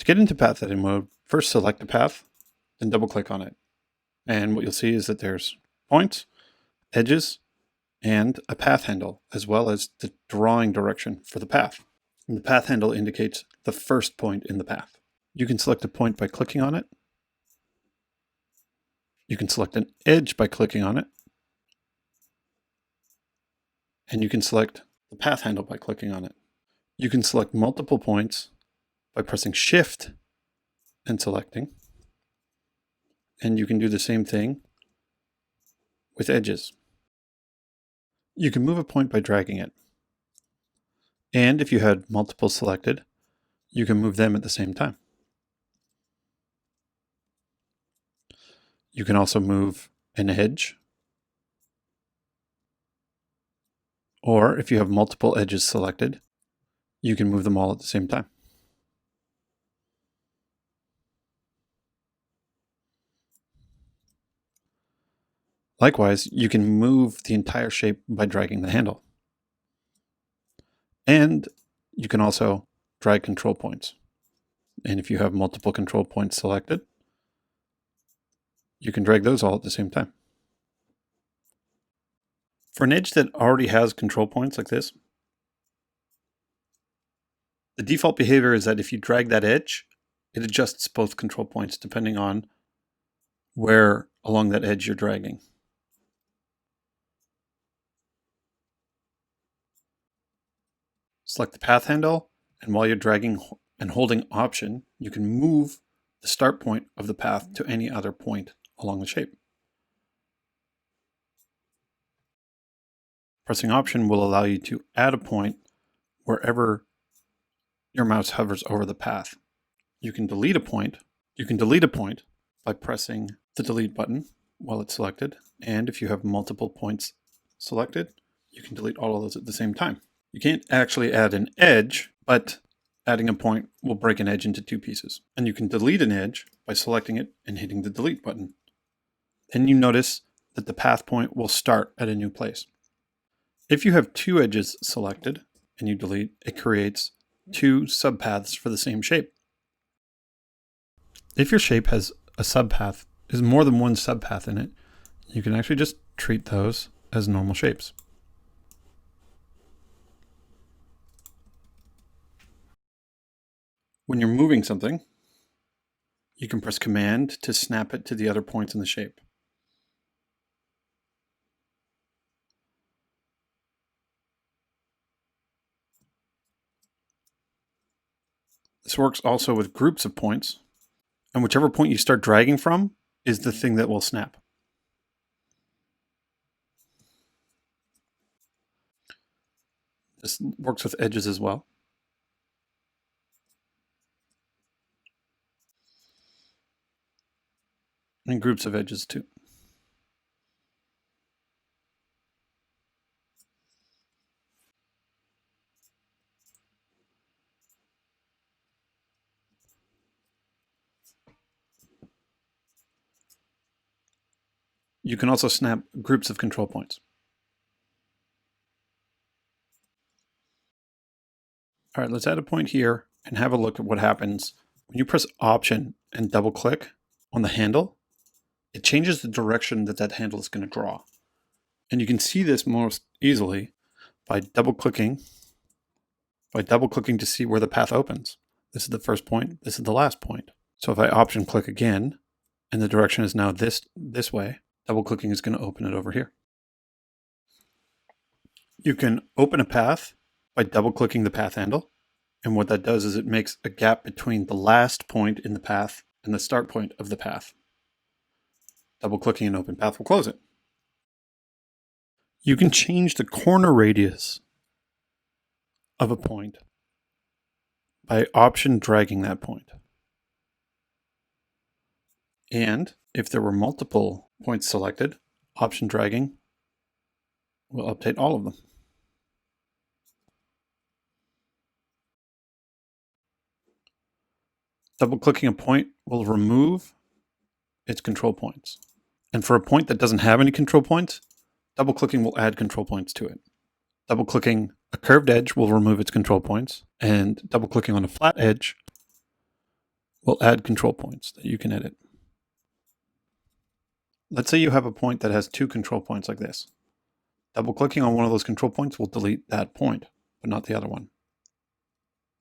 To get into path editing mode, first select a path, then double click on it. And what you'll see is that there's points, edges, and a path handle, as well as the drawing direction for the path. And the path handle indicates the first point in the path. You can select a point by clicking on it. You can select an edge by clicking on it. And you can select the path handle by clicking on it. You can select multiple points by pressing Shift and selecting. And you can do the same thing with edges. You can move a point by dragging it. And if you had multiple selected, you can move them at the same time. You can also move an edge. Or if you have multiple edges selected, you can move them all at the same time. Likewise, you can move the entire shape by dragging the handle. And you can also drag control points. And if you have multiple control points selected, you can drag those all at the same time. For an edge that already has control points like this, the default behavior is that if you drag that edge, it adjusts both control points depending on where along that edge you're dragging. Select the path handle, and while you're dragging and holding Option, you can move the start point of the path to any other point along the shape. Pressing Option will allow you to add a point wherever your mouse hovers over the path. You can delete a point. You can delete a point by pressing the delete button while it's selected. And if you have multiple points selected, you can delete all of those at the same time. You can't actually add an edge, but adding a point will break an edge into two pieces. And you can delete an edge by selecting it and hitting the delete button. Then you notice that the path point will start at a new place. If you have two edges selected and you delete, it creates two subpaths for the same shape. If your shape has a subpath, is more than one subpath in it, you can actually just treat those as normal shapes. When you're moving something, you can press Command to snap it to the other points in the shape. This works also with groups of points, and whichever point you start dragging from is the thing that will snap. This works with edges as well. And groups of edges too. You can also snap groups of control points. All right, let's add a point here and have a look at what happens when you press Option and double click on the handle. It changes the direction that that handle is going to draw. And you can see this most easily by double clicking to see where the path opens. This is the first point, this is the last point. So if I Option click again, and the direction is now this way, double clicking is going to open it over here. You can open a path by double clicking the path handle. And what that does is it makes a gap between the last point in the path and the start point of the path. Double clicking an open path will close it. You can change the corner radius of a point by Option dragging that point. And if there were multiple points selected, Option dragging will update all of them. Double clicking a point will remove its control points. And for a point that doesn't have any control points, double clicking will add control points to it. Double clicking a curved edge will remove its control points, and double clicking on a flat edge will add control points that you can edit. Let's say you have a point that has two control points like this. Double-clicking on one of those control points will delete that point, but not the other one.